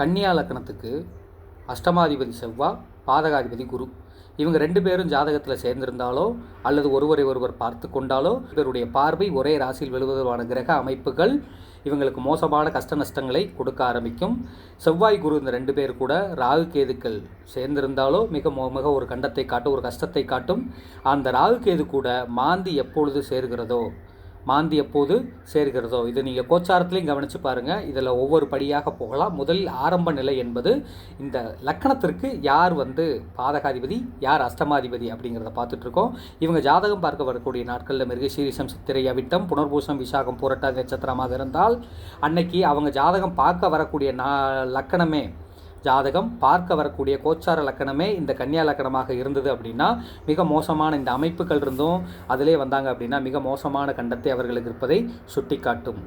கன்னியா லக்னத்துக்கு அஷ்டமாதிபதி செவ்வாய், பாதகாதிபதி குரு. இவங்க 2 பேரும் ஜாதகத்தில் சேர்ந்திருந்தாலோ அல்லது ஒருவரை ஒருவர் பார்த்து கொண்டாலோ இவருடைய பார்வை ஒரே ராசியில் விழுவதற்கான கிரக அமைப்புகள் இவங்களுக்கு மோசமான கஷ்ட நஷ்டங்களை கொடுக்க ஆரம்பிக்கும். செவ்வாய் குரு இந்த 2 பேர் கூட ராகு கேதுக்கள் சேர்ந்திருந்தாலோ மிக ஒரு கண்டத்தை காட்டும், ஒரு கஷ்டத்தை காட்டும். அந்த ராகு கேது கூட மாந்தி எப்பொழுது சேர்கிறதோ இது நீங்கள் கோச்சாரத்துலையும் கவனித்து பாருங்கள். இதில் ஒவ்வொரு படியாக போகலாம். முதலில் ஆரம்ப நிலை என்பது இந்த லக்கணத்திற்கு யார் பாதகாதிபதி, யார் அஷ்டமாதிபதி அப்படிங்கிறத பார்த்துட்ருக்கோம். இவங்க ஜாதகம் பார்க்க வரக்கூடிய நாட்களில் மிருகசீரிஷம், சித்திரை, அவிட்டம், புனர்பூசம், விசாகம், பூரட்டாதி நட்சத்திரமாக இருந்தால் அன்னைக்கு அவங்க ஜாதகம் பார்க்க வரக்கூடிய லக்கணமே, ஜாதகம் பார்க்க வரக்கூடிய கோச்சார லக்கணமே இந்த கன்னியா லக்கணமாக இருந்தது அப்படின்னா மிக மோசமான இந்த அமைப்புகள் இருந்தும் அதிலே வந்தாங்க அப்படின்னா மிக மோசமான கண்டத்தை அவர்களுக்கு இருப்பதை சுட்டி காட்டும்.